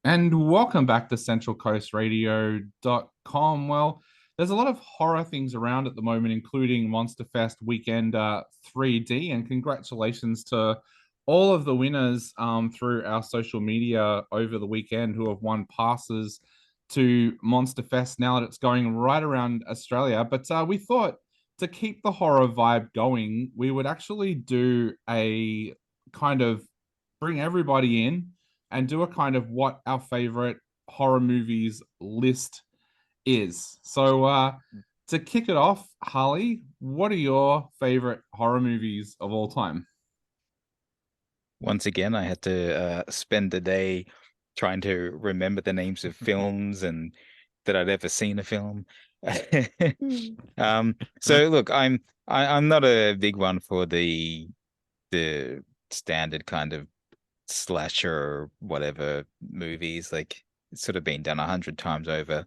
And welcome back to centralcoastradio.com. Well, there's a lot of horror things around at the moment, including Monster Fest Weekend 3D. And congratulations to all of the winners through our social media over the weekend who have won passes to Monster Fest now that it's going right around Australia. But we thought to keep the horror vibe going, we would actually do a kind of bring everybody in and do a kind of what our favorite horror movies list is. So, to kick it off, Harley, what are your favorite horror movies of all time? Once again, I had to spend the day trying to remember the names of films and that I'd ever seen a film. So look, I'm not a big one for the standard kind of slasher or whatever movies. Like it's sort of been done 100 times over.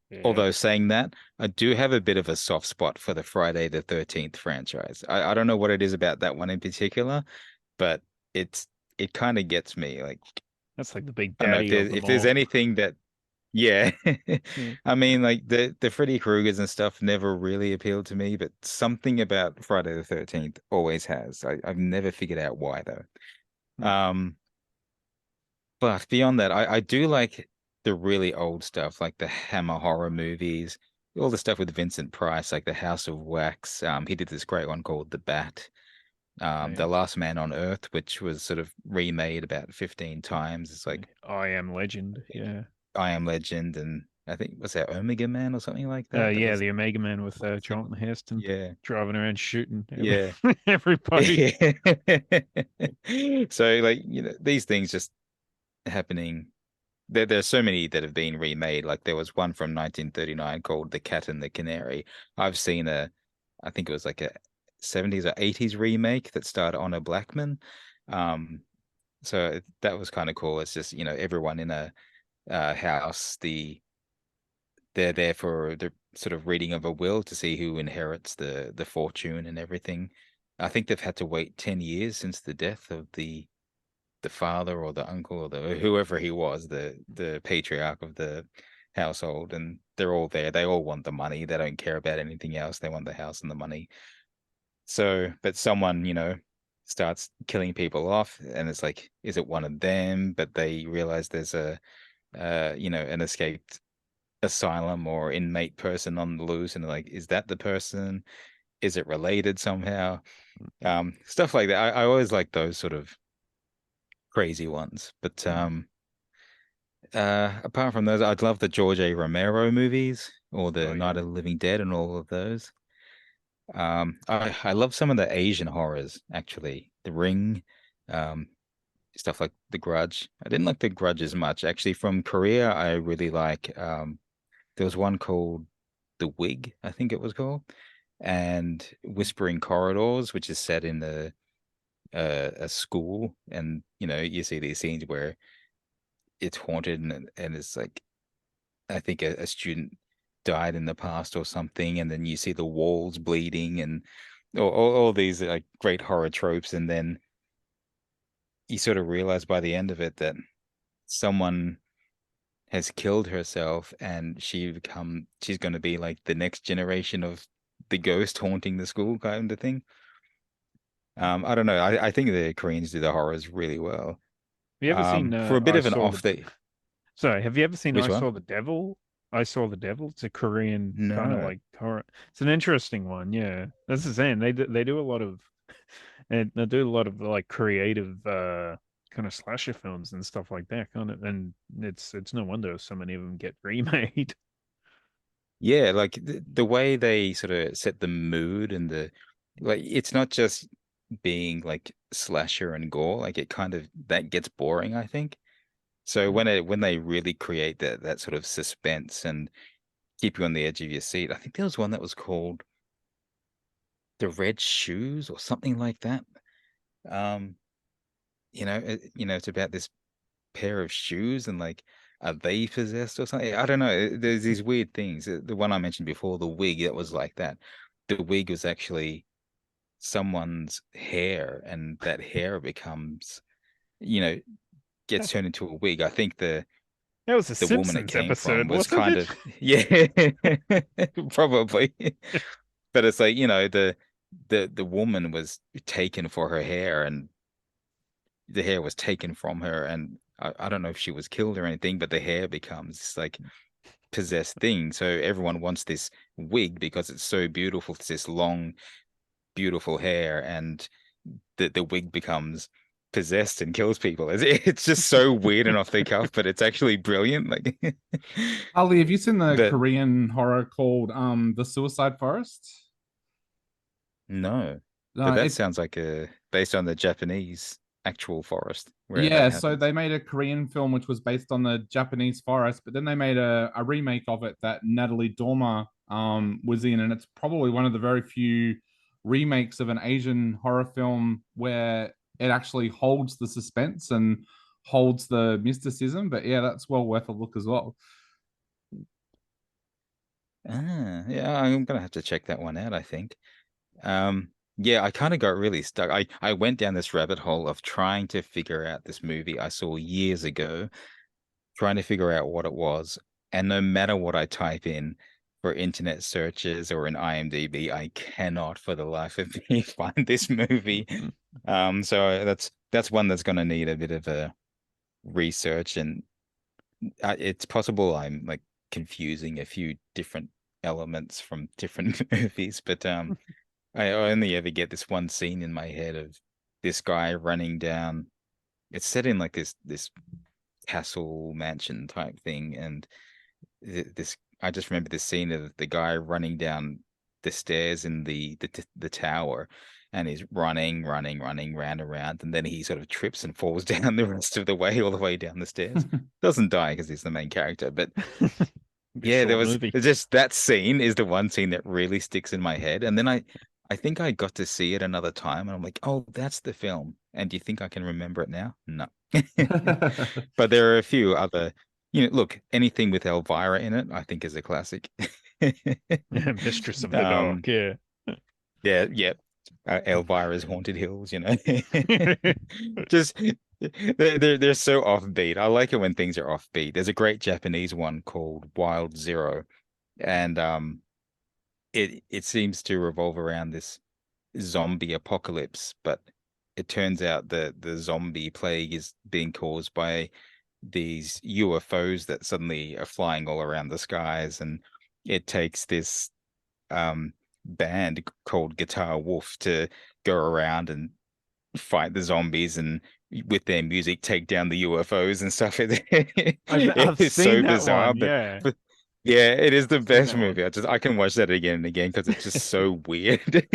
Yeah. Although saying that, I do have a bit of a soft spot for the Friday the 13th franchise. I don't know what it is about that one in particular, but it's it kind of gets me. Like That's like the big I don't know if daddy of them there's all. anything that yeah. Yeah. I mean like the Freddy Kruegers and stuff never really appealed to me, but something about Friday the 13th always has. I've never figured out why though. Hmm. Um, but beyond that, I do like the really old stuff, like the Hammer horror movies, all the stuff with Vincent Price, like the House of Wax. He did this great one called The Bat. Oh, yeah. The Last Man on Earth, which was sort of remade about 15 times. It's like I Am Legend. Yeah. I Am Legend, and I think was that Omega Man or something like that. That Yeah, was the Omega Man with the Charlton sequel. Heston Yeah, driving around shooting yeah. everybody. So like these things just happening. There's so many that have been remade. Like there was one from 1939 called The Cat and the Canary. I've seen I think it was like a 70s or 80s remake that starred Honor Blackman. Um, so that was kind of cool. It's just, everyone in a house, they're there for the sort of reading of a will to see who inherits the fortune and everything. I think they've had to wait 10 years since the death of the father or the uncle or the whoever he was, the patriarch of the household, and they're all there. They all want the money. They don't care about anything else. They want the house and the money. So, but someone, starts killing people off, and it's like, is it one of them? But they realize there's an escaped asylum or inmate person on the loose, and they're like, is that the person? Is it related somehow? Stuff like that. I always like those sort of crazy ones. But apart from those, I'd love the George A. Romero movies or Oh the yeah. Night of the Living Dead and all of those. I love some of the Asian horrors, actually. The Ring, um, stuff like The Grudge. I didn't like The Grudge as much. Actually, from Korea, I really like there was one called The Wig, I think it was called, and Whispering Corridors, which is set in a school, and you see these scenes where it's haunted and it's like I think a student died in the past or something, and then you see the walls bleeding and all these like great horror tropes, and then you sort of realize by the end of it that someone has killed herself and she's going to be like the next generation of the ghost haunting the school kind of thing. I don't know. I think the Koreans do the horrors really well. Have you ever seen For a bit I of an Saw off the the Sorry, have you ever seen which I one? Saw the Devil? I Saw the Devil. It's a Korean kind of No. like horror. It's an interesting one, yeah. That's the same. They do a lot of they do a lot of like creative kind of slasher films and stuff like that, kind of, and it's no wonder so many of them get remade. Yeah, like the way they sort of set the mood and the like it's not just being like slasher and gore, like it kind of that gets boring, I think. So when they really create that sort of suspense and keep you on the edge of your seat, I think there was one that was called The Red Shoes or something like that. Um, it's about this pair of shoes and like are they possessed or something? I don't know. There's these weird things. The one I mentioned before, the wig, that was like that. The wig was actually someone's hair, and that hair becomes, you know, gets turned into a wig. I think That was a the woman it Simpsons came from episode, was wasn't kind it? of, yeah, probably. But it's like, the woman was taken for her hair, and the hair was taken from her, and I don't know if she was killed or anything, but the hair becomes this like possessed thing. So everyone wants this wig because it's so beautiful. It's this long, beautiful hair, and the wig becomes possessed and kills people. It's just so weird and off the cuff, but it's actually brilliant. Like, Ali, have you seen the but Korean horror called The Suicide Forest? no, but No, that it sounds like a based on the Japanese actual forest where that Yeah, so happens. they made a Korean film which was based on the Japanese forest, but then they made a remake of it that Natalie Dormer was in, and it's probably one of the very few remakes of an Asian horror film where it actually holds the suspense and holds the mysticism. But yeah, that's well worth a look as well. Yeah, I'm gonna have to check that one out, I think. Yeah, I kind of got really stuck. I went down this rabbit hole of trying to figure out this movie I saw years ago, trying to figure out what it was. And no matter what I type in for internet searches or in IMDb, I cannot for the life of me find this movie. So that's one that's gonna need a bit of a research, and it's possible I'm like confusing a few different elements from different movies, but I only ever get this one scene in my head of this guy running down. It's set in like this castle mansion type thing, and this I just remember this scene of the guy running down the stairs in the tower, and he's running round and round, and then he sort of trips and falls down the rest of the way, all the way down the stairs. Doesn't die because he's the main character, but Be a yeah, short movie. there's just that scene is the one scene that really sticks in my head. And then I think I got to see it another time, and I'm like, oh, that's the film. And do you think I can remember it now? No. But there are a few other, look, anything with Elvira in it, I think is a classic. Mistress of the Um, Dark, yeah. yeah, yeah. Elvira's Haunted Hills, Just they're so offbeat. I like it when things are offbeat. There's a great Japanese one called Wild Zero, and it seems to revolve around this zombie apocalypse, but it turns out the zombie plague is being caused by these UFOs that suddenly are flying all around the skies, and it takes this band called Guitar Wolf to go around and fight the zombies and with their music take down the UFOs and stuff. It I've is seen so that bizarre, one, but, yeah. but yeah, it is the I've seen best that one. movie. I can watch that again and again because it's just so weird.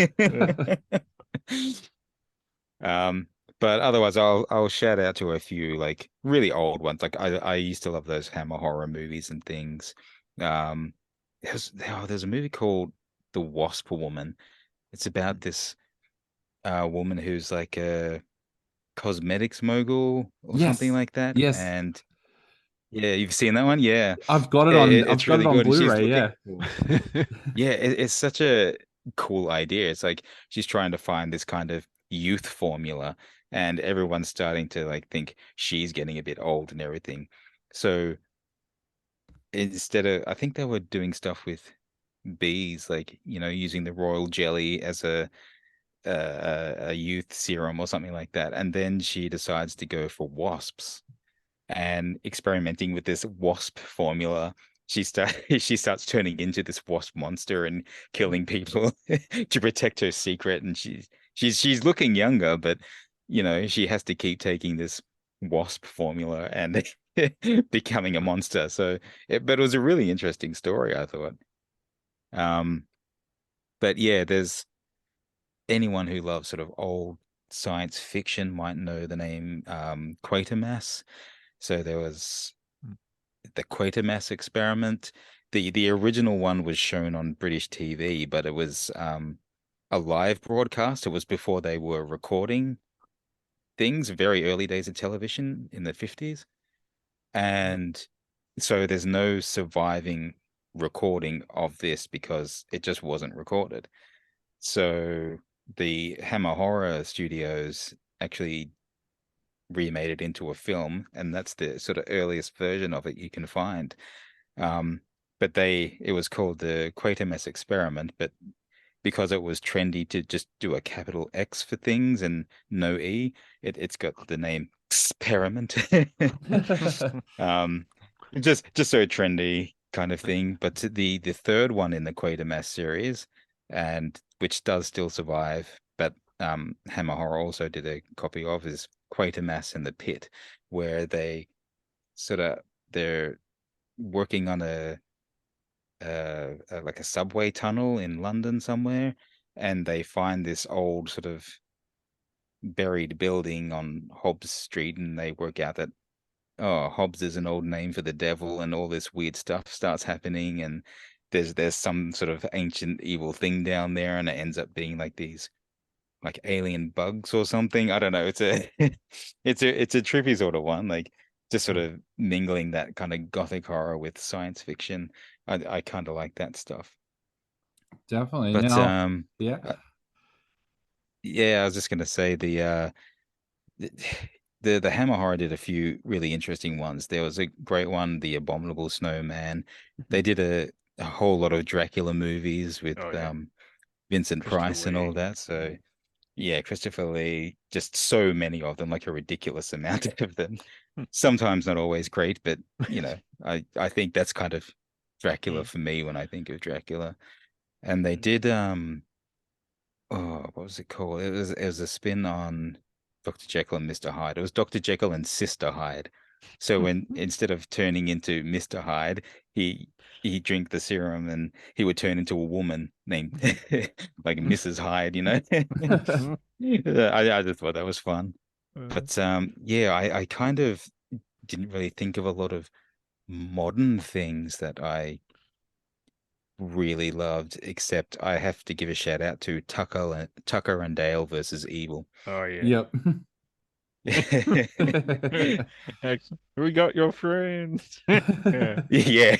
Um, but otherwise, I'll shout out to a few like really old ones. Like I used to love those Hammer horror movies and things. Um, there's a movie called The Wasp Woman. It's about this woman who's like a cosmetics mogul or something Yes, like that. yes, And yeah, you've seen that one? Yeah. I've It's got really it on good. And she's Blu-ray. looking Yeah. for, yeah, it's such a cool idea. It's like she's trying to find this kind of youth formula, and everyone's starting to like think she's getting a bit old and everything. So instead of, I think they were doing stuff with bees, like, using the royal jelly as a youth serum or something like that. And then she decides to go for wasps, and experimenting with this wasp formula. She starts turning into this wasp monster and killing people to protect her secret. And she's looking younger, but she has to keep taking this wasp formula and becoming a monster. But it was a really interesting story, I thought. Um, but yeah, there's anyone who loves sort of old science fiction might know the name Quatermass. So there was the Quatermass experiment. The original one was shown on British TV, but it was a live broadcast. It was before they were recording things, very early days of television in the 50s. And so there's no surviving recording of this because it just wasn't recorded. So the Hammer Horror Studios actually remade it into a film, and that's the sort of earliest version of it you can find. But it was called the Quatermass Experiment, but because it was trendy to just do a capital X for things and no E, it's got the name Experiment. Um, just so trendy kind of thing. But the third one in the Quatermass series, and which does still survive, but Hammer Horror also did a copy of, is Quatermass in the Pit, where they're working on like a subway tunnel in London somewhere, and they find this old sort of buried building on Hobbs Street, and they work out that, oh, Hobbs is an old name for the devil, and all this weird stuff starts happening, and there's some sort of ancient evil thing down there, and it ends up being like these like alien bugs or something. I don't know. It's a it's a trippy sort of one, like just sort of mingling that kind of gothic horror with science fiction. I kind of like that stuff. Definitely. But Now, yeah. yeah, I was just gonna say the the Hammer Horror did a few really interesting ones. There was a great one, The Abominable Snowman. They did a whole lot of Dracula movies with Oh yeah, Vincent Christopher Price and all Lee. that. So yeah, Christopher Lee, just so many of them, like a ridiculous amount of them. Sometimes not always great, but I think that's kind of Dracula for me when I think of Dracula. And they did oh, what was it called? It was a spin on Dr. Jekyll and Mr. Hyde. It was Dr. Jekyll and Sister Hyde. So when instead of turning into Mr. Hyde, he drink the serum and he would turn into a woman named like Mrs. Hyde, I just thought that was fun. But yeah, I kind of didn't really think of a lot of modern things that I really loved, except I have to give a shout out to Tucker and Dale versus Evil. Oh yeah. Yep. Excellent. We got your friends. Yeah. Yeah.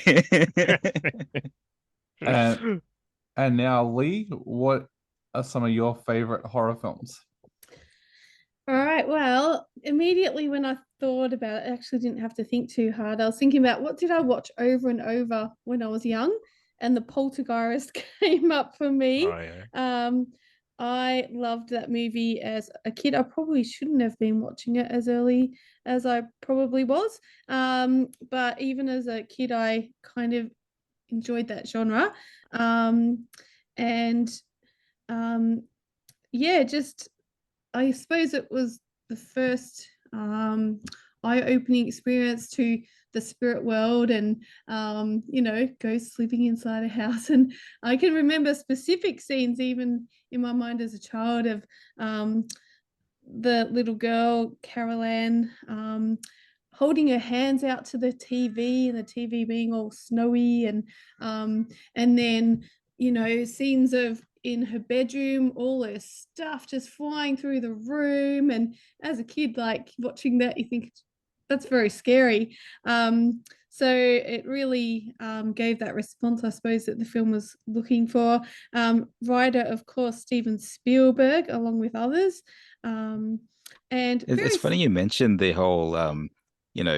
And now, Lee, what are some of your favorite horror films? All right. Well, immediately when I thought about it, I actually didn't have to think too hard. I was thinking about what did I watch over and over when I was young, and the Poltergeist came up for me. Oh yeah. I loved that movie as a kid. I probably shouldn't have been watching it as early as I probably was. But even as a kid, I kind of enjoyed that genre. And yeah, just I suppose it was the first eye-opening experience to the spirit world and ghosts living inside a house. And I can remember specific scenes even in my mind as a child of the little girl Carol Ann holding her hands out to the TV and the TV being all snowy and then scenes of in her bedroom, all her stuff just flying through the room. And as a kid, like watching that, you think that's very scary. So it really gave that response, I suppose, that the film was looking for. Writer, of course, Steven Spielberg, along with others. And It's funny you mentioned the whole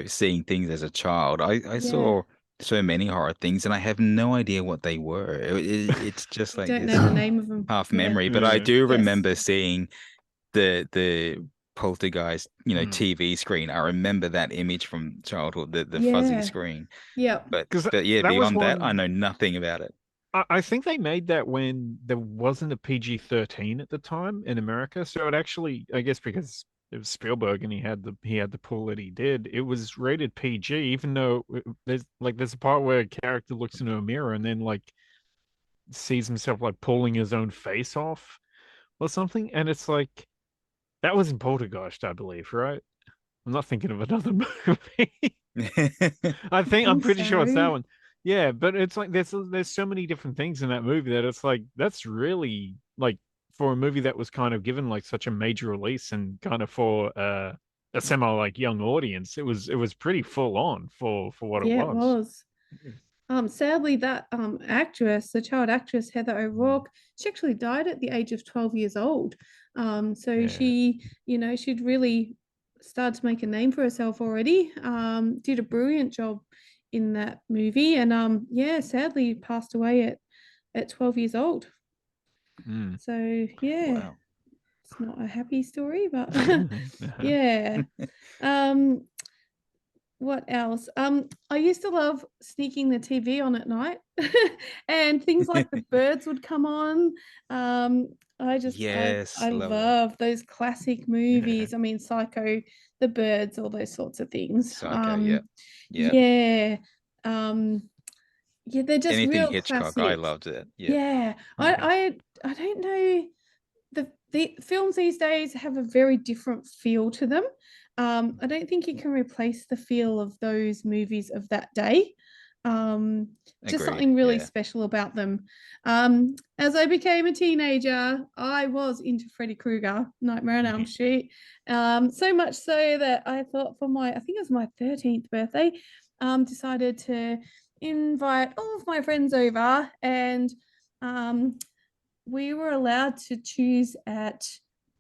seeing things as a child. I saw so many horror things and I have no idea what they were. It's just like don't this know the name of them. half memory, but I do Yes. remember seeing the Poltergeist, TV screen. I remember that image from childhood, the fuzzy screen. Yeah. But that beyond that, I know nothing about it. I think they made that when there wasn't a PG-13 at the time in America. So it actually, I guess because it was Spielberg and he had the pull that he did, it was rated PG, even though there's a part where a character looks into a mirror and then like sees himself like pulling his own face off or something. And it's like that was in Poltergeist, I believe, right? I'm not thinking of another movie. I'm pretty sure it's that one. Yeah, but it's like there's so many different things in that movie that it's like that's really like for a movie that was kind of given like such a major release and kind of for a semi like young audience, it was pretty full on for what it was. It was. Sadly, that actress, the child actress Heather O'Rourke, she actually died at the age of 12 years old. So she, she'd really started to make a name for herself already. Did a brilliant job in that movie, and yeah, sadly passed away at 12 years old. So yeah, Wow. it's not a happy story, but yeah. What else? I used to love sneaking the TV on at night, and things like The Birds would come on. Yes, I love that. love those classic movies. I mean, Psycho, The Birds, all those sorts of things. Psycho, yeah. Yeah. Yeah, they're just Anything real Hitchcock, I classics. loved it. Yeah. Yeah. I don't know. The films these days have a very different feel to them. I don't think you can replace the feel of those movies of that day. Just Agreed, something really yeah. special about them. As I became a teenager, I was into Freddy Krueger, Nightmare on Elm Street. So much so that I thought I think it was my 13th birthday, decided to invite all of my friends over, and we were allowed to choose at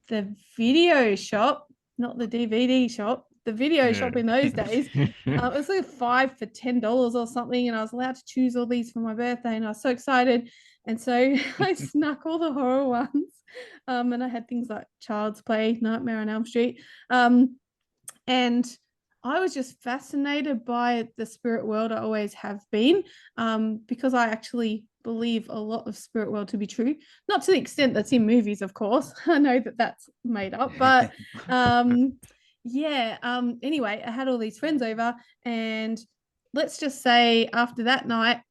the video shop, not the DVD shop, the video shop in those days. It was like 5 for $10 or something, and I was allowed to choose all these for my birthday, and I was so excited. And so I snuck all the horror ones, and I had things like Child's Play, Nightmare on Elm Street, and I was just fascinated by the spirit world. I always have been, because I actually believe a lot of spirit world to be true. Not to the extent that's in movies, of course. I know that that's made up, but yeah. Anyway, I had all these friends over, and let's just say after that night,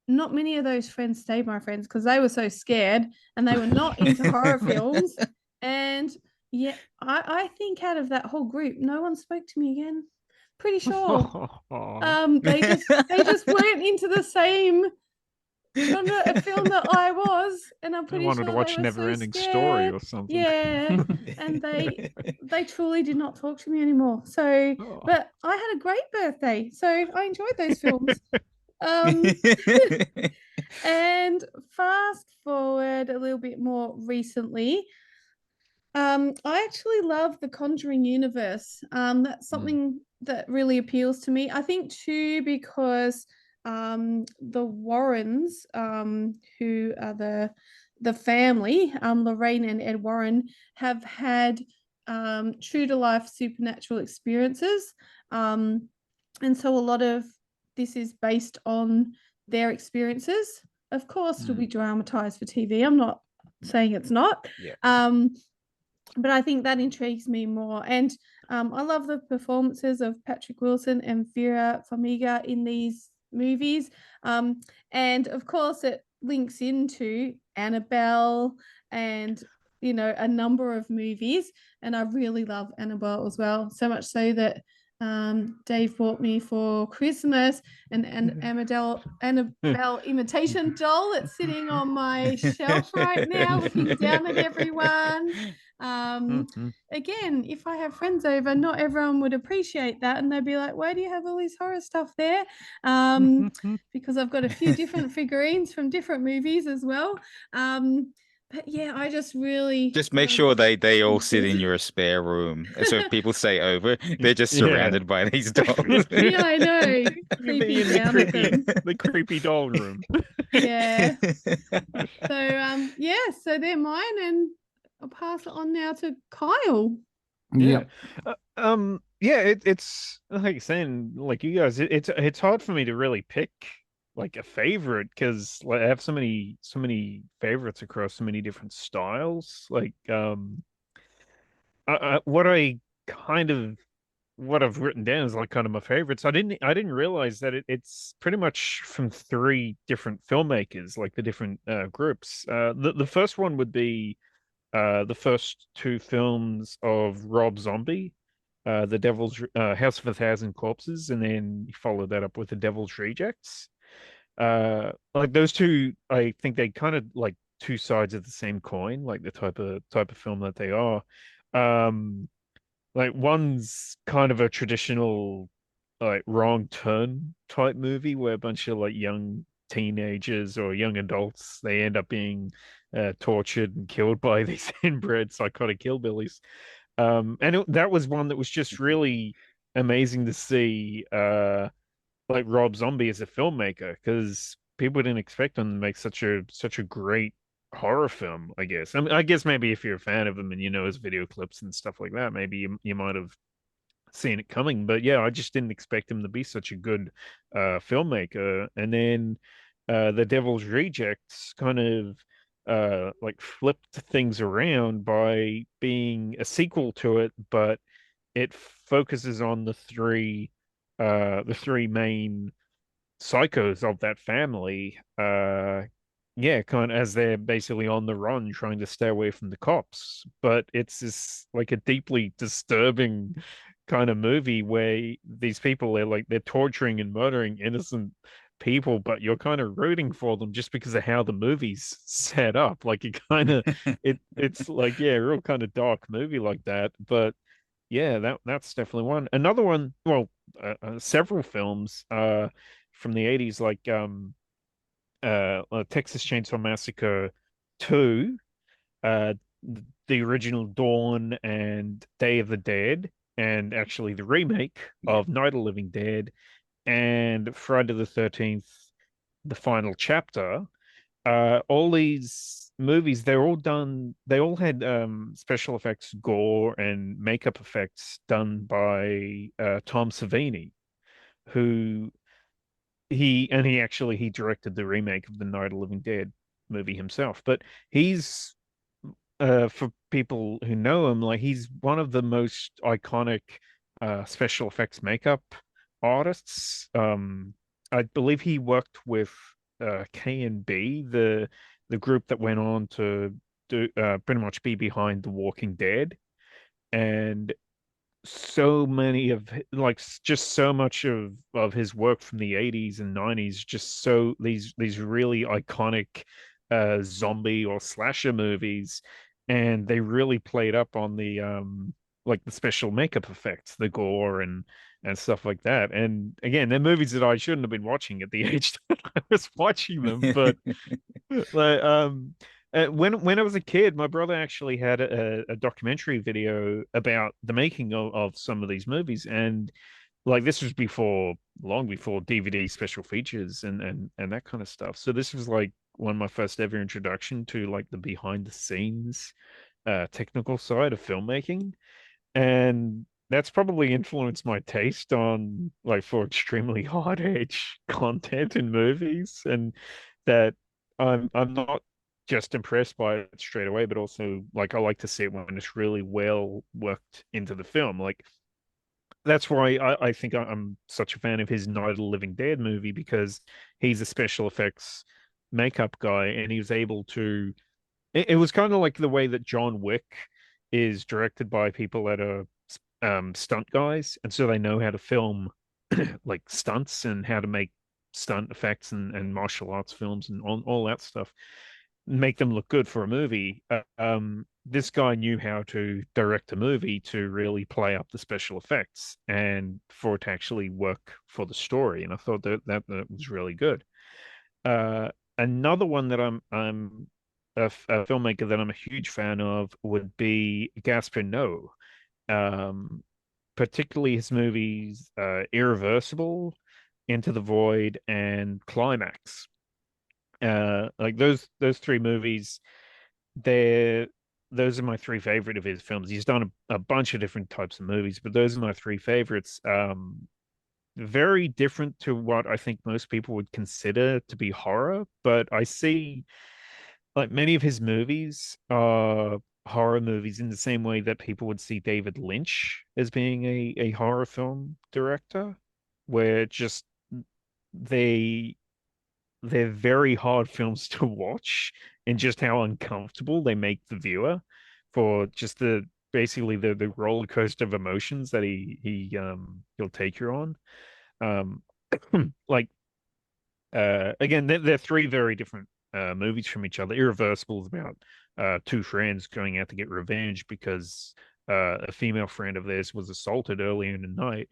not many of those friends stayed my friends because they were so scared and they were not into horror films. And yeah, I think out of that whole group, no one spoke to me again. Pretty sure. They just weren't into the same genre of film that I was, and I'm pretty wanted sure to watch they were so Never-Ending Story scared. or something. Yeah, and they truly did not talk to me anymore. So, but I had a great birthday, so I enjoyed those films. And fast forward a little bit more recently, I actually love the Conjuring universe. That's something that really appeals to me. I think too because the Warrens, who are the family, Lorraine and Ed Warren, have had true to life supernatural experiences, and so a lot of this is based on their experiences. Of course, it'll be dramatized for TV. I'm not saying it's not. But I think that intrigues me more. And I love the performances of Patrick Wilson and Vera Farmiga in these movies. And of course, it links into Annabelle and, you know, a number of movies. And I really love Annabelle as well. So much so that Dave bought me for Christmas an Annabelle imitation doll that's sitting on my shelf right now, looking down at everyone. Again, if I have friends over, not everyone would appreciate that, and they'd be like, why do you have all this horror stuff there? Because I've got a few different figurines from different movies as well. But yeah, I just really just make sure they all sit in your spare room. So if people stay over, they're just surrounded by these dolls. Yeah, I know. Creepy down at them. The creepy doll room. Yeah. So yeah, so they're mine, and I'll pass it on now to Kyle. Yeah. It's like you're saying, like you guys, it's hard for me to really pick like a favorite because like, I have so many favorites across so many different styles. Like what I've written down is like kind of my favorites. I didn't realize that it's pretty much from 3 different filmmakers, like the different groups. The first one would be the first 2 films of Rob Zombie, The Devil's House of a Thousand Corpses, and then he followed that up with The Devil's Rejects. Like those 2, I think they kind of like 2 sides of the same coin, like the type of film that they are. Like one's kind of a traditional like Wrong Turn type movie where a bunch of like young teenagers or young adults, they end up being tortured and killed by these inbred psychotic hillbillies. That was one that was just really amazing to see. Like Rob Zombie as a filmmaker, because people didn't expect him to make such a great horror film. I guess. I mean, I guess maybe if you're a fan of him and you know his video clips and stuff like that, maybe you might have seen it coming. But yeah, I just didn't expect him to be such a good filmmaker. And then The Devil's Rejects kind of like flipped things around by being a sequel to it, but it focuses on the three main psychos of that family. Yeah, kind of as they're basically on the run trying to stay away from the cops. But it's this like a deeply disturbing kind of movie where these people they're torturing and murdering innocent people, but you're kind of rooting for them just because of how the movie's set up. Like it kind of it's like, yeah, a real kind of dark movie like that. But yeah, that's definitely one. Another one, well, several films from the 80s, like Texas Chainsaw Massacre 2, uh the original Dawn and Day of the Dead, and actually the remake Yeah. of Night of the Living Dead, and Friday the 13th, the final chapter. All these movies, they all had special effects, gore, and makeup effects done by Tom Savini, who he directed the remake of the Night of the Living Dead movie himself. But he's for people who know him, like he's one of the most iconic special effects makeup artists. I believe he worked with K&B, the group that went on to do pretty much be behind The Walking Dead, and so many of just so much of his work from the 80s and 90s, just so these really iconic zombie or slasher movies, and they really played up on the like the special makeup effects, the gore and stuff like that. And again, they're movies that I shouldn't have been watching at the age that I was watching them, but like when I was a kid, my brother actually had a documentary video about the making of some of these movies, and like this was long before DVD special features and that kind of stuff. So this was like one of my first ever introduction to like the behind the scenes technical side of filmmaking, and that's probably influenced my taste on like for extremely hard edge content in movies, and that I'm not just impressed by it straight away, but also like I like to see it when it's really well worked into the film. Like that's why I think I'm such a fan of his Night of the Living Dead movie, because he's a special effects makeup guy, and he was able to. It was kind of like the way that John Wick is directed by people that are stunt guys, and so they know how to film like stunts and how to make stunt effects and martial arts films and all that stuff, make them look good for a movie. This guy knew how to direct a movie to really play up the special effects and for it to actually work for the story. And I thought that was really good. Another one that I'm a filmmaker that I'm a huge fan of would be Gaspar Noé. Um, Particularly his movies Irreversible, Into the Void, and Climax. Like those three movies, they're those are my three favorite of his films. He's done a bunch of different types of movies, but those are my three favorites. Very different to what I think most people would consider to be horror, but I see like many of his movies are horror movies in the same way that people would see David Lynch as being a horror film director, where just they they're very hard films to watch, and just how uncomfortable they make the viewer for just the basically the roller coaster of emotions that he'll take you on. Um like again, they're three very different movies from each other. Irreversible is about two friends going out to get revenge because a female friend of theirs was assaulted earlier in the night.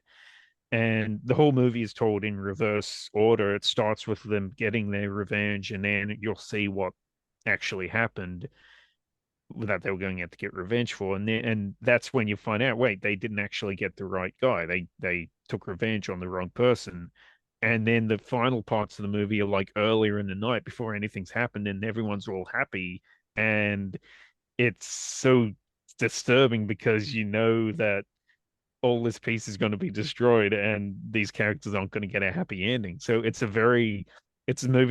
And the whole movie is told in reverse order. It starts with them getting their revenge, and then you'll see what actually happened. that they were going out to get revenge for, and that's when you find out, wait, they didn't actually get the right guy. They took revenge on the wrong person. And then the final parts of the movie are like earlier in the night before anything's happened, and everyone's all happy. And it's so disturbing because you know that all this piece is going to be destroyed and these characters aren't going to get a happy ending. So it's a movie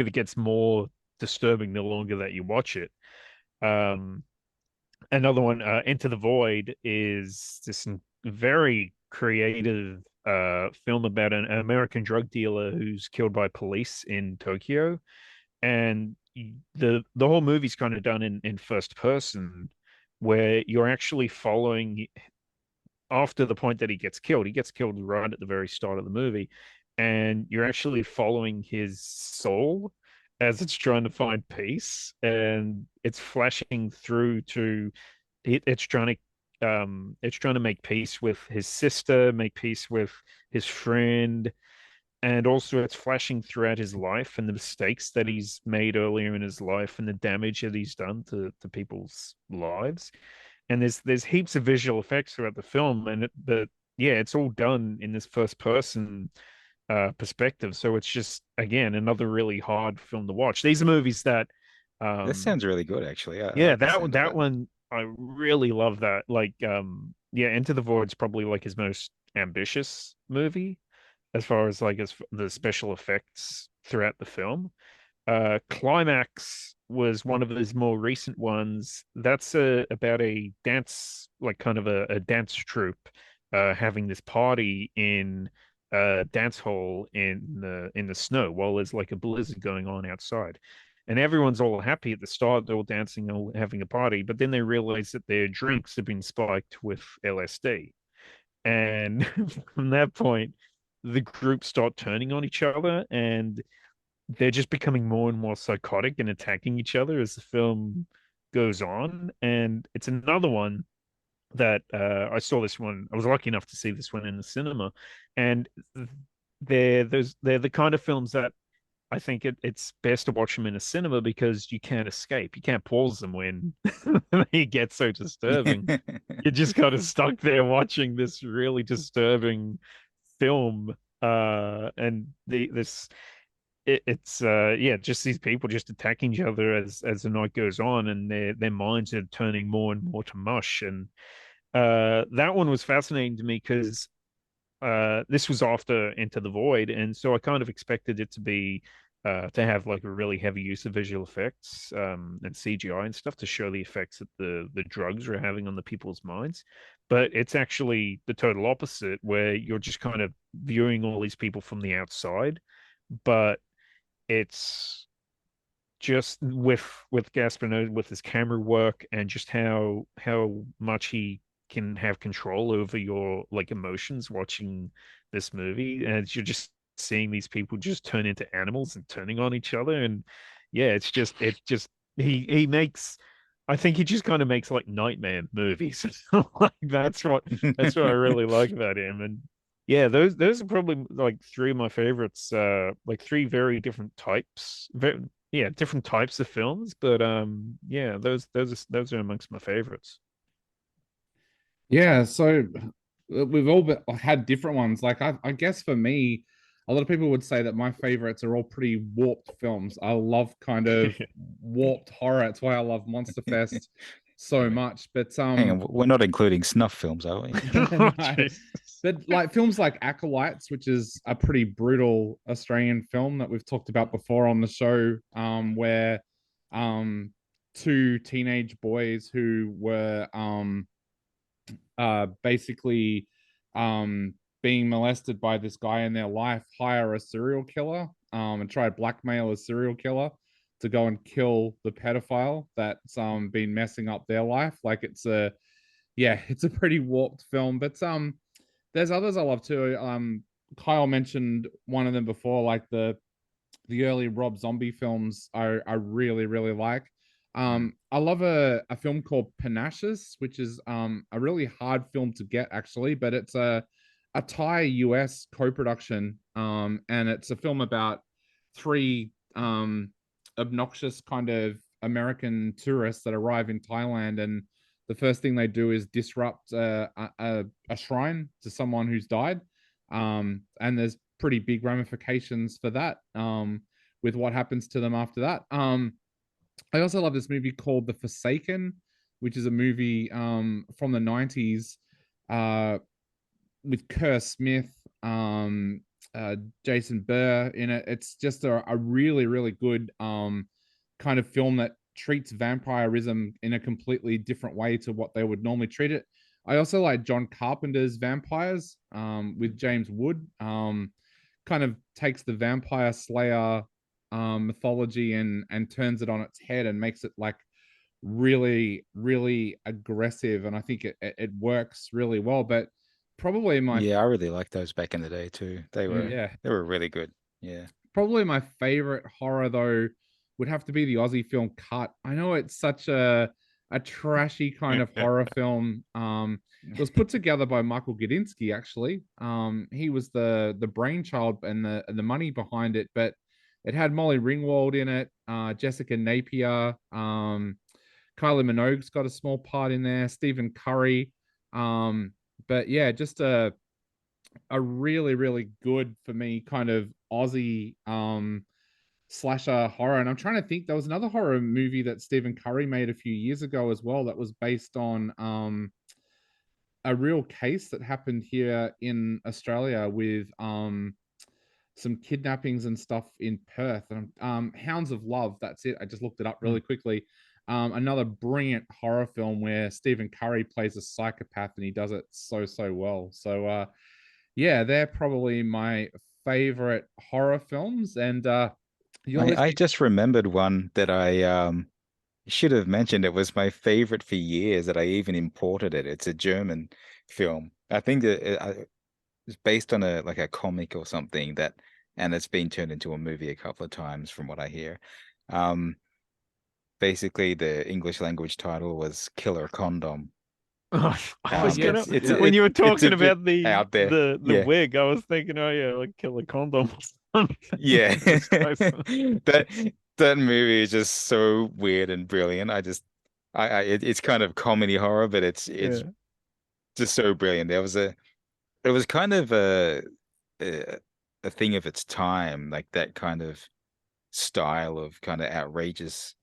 that gets more disturbing the longer that you watch it. Um, Another one, Into the Void, is this very creative film about an American drug dealer who's killed by police in Tokyo. And the whole movie's kind of done in first person, where you're actually following after the point that he gets killed. He gets killed right at the very start of the movie, and you're actually following his soul as it's trying to find peace, and it's flashing through to it's trying to make peace with his sister, make peace with his friend, and also it's flashing throughout his life and the mistakes that he's made earlier in his life and the damage that he's done to people's lives. And there's heaps of visual effects throughout the film, and but yeah, it's all done in this first person perspective. So it's just, again, another really hard film to watch. These are movies that This sounds really good, actually. I yeah, like the that sound of that that. one I really love that. Like yeah, Into the Void's probably like his most ambitious movie as far as like as the special effects throughout the film. Climax was one of his more recent ones. That's about a dance, like kind of a dance troupe, having this party in a dance hall in the snow while there's like a blizzard going on outside. And everyone's all happy at the start, they're all dancing, all having a party, but then they realize that their drinks have been spiked with LSD. And from that point, the group start turning on each other, and they're just becoming more and more psychotic and attacking each other as the film goes on. And it's another one that I saw this one. I was lucky enough to see this one in the cinema, and they're the kind of films that I think it's best to watch them in a cinema because you can't escape. You can't pause them when they get so disturbing. You're just kind of stuck there watching this really disturbing film. And this it's yeah, just these people just attacking each other as the night goes on, and their minds are turning more and more to mush. And that one was fascinating to me because this was after Enter the Void, and so I kind of expected it to be to have like a really heavy use of visual effects and CGI and stuff to show the effects that the drugs are having on the people's minds. But it's actually the total opposite, where you're just kind of viewing all these people from the outside, but it's just with Gaspar with his camera work and just how much he can have control over your like emotions watching this movie, and you're just seeing these people just turn into animals and turning on each other. And yeah, it's just he makes, I think he just kind of makes like nightmare movies. Like that's what I really like about him. And yeah, those are probably like three of my favorites. Like three very different types, yeah, different types of films. But yeah, those are amongst my favorites. Yeah, so we've all had different ones. Like I guess for me, a lot of people would say that my favorites are all pretty warped films. I love kind of warped horror. That's why I love Monster Fest so much. But Hang on, we're not including snuff films, are we? Oh, no. Jesus. But like films like Acolytes, which is a pretty brutal Australian film that we've talked about before on the show, where two teenage boys who were basically being molested by this guy in their life hire a serial killer and try to blackmail a serial killer to go and kill the pedophile that's been messing up their life. Like it's a pretty warped film. But there's others I love too. Kyle mentioned one of them before, like the early Rob Zombie films I really, really like. I love a film called Panaches, which is a really hard film to get actually, but it's a Thai US co-production. And it's a film about three obnoxious kind of American tourists that arrive in Thailand, and the first thing they do is disrupt a shrine to someone who's died. And there's pretty big ramifications for that with what happens to them after that. I also love this movie called The Forsaken, which is a movie from the 90s with Kerr Smith, Jason Burr in it. It's just a really, really good kind of film that treats vampirism in a completely different way to what they would normally treat it. I also like John Carpenter's Vampires with James Wood. Kind of takes the vampire slayer mythology and turns it on its head and makes it like really, really aggressive. And I think it works really well. But probably my Yeah, I really liked those back in the day too. They were really good. Yeah. Probably my favorite horror though would have to be the Aussie film Cut. I know it's such a trashy kind of horror film. It was put together by Michael Gudinski, actually. He was the brainchild and the money behind it, but it had Molly Ringwald in it, Jessica Napier, Kylie Minogue's got a small part in there, Stephen Curry. But yeah, just a really, really good for me kind of Aussie slasher horror. And I'm trying to think, there was another horror movie that Stephen Curry made a few years ago as well that was based on a real case that happened here in Australia with some kidnappings and stuff in Perth. And Hounds of Love, that's it. I just looked it up really quickly. Another brilliant horror film where Stephen Curry plays a psychopath and he does it so well. So yeah, they're probably my favorite horror films. And I just remembered one that I should have mentioned. It was my favorite for years that I even imported it. It's a German film. I think that it's based on a comic or something and it's been turned into a movie a couple of times from what I hear. Basically the English language title was Killer Condom. Oh, I was gonna it's when you were talking a bit about the out there. the wig, I was thinking, oh yeah, like Killer Condom. Yeah. That movie is just so weird and brilliant. It's kind of comedy horror, but it's just so brilliant. It was kind of a thing of its time, like that kind of style of kind of outrageous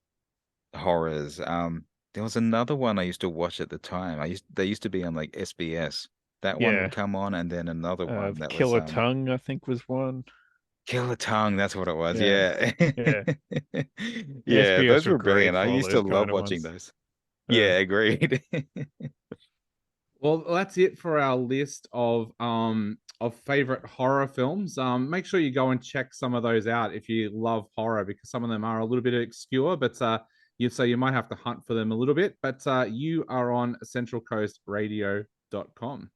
horrors. There was another one I used to watch at the time. They used to be on like SBS. That one would come on, and then another one that Killer was Tongue, I think, was one. Killer Tongue, that's what it was. Yeah. Yeah. Yeah, SBS those were were great brilliant. I for all used to those love kind of watching ones. those. Yeah, agreed. well, that's it for our list of favorite horror films. Make sure you go and check some of those out if you love horror, because some of them are a little bit obscure, but you might have to hunt for them a little bit. But you are on centralcoastradio.com.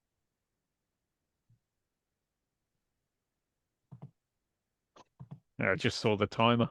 I just saw the timer.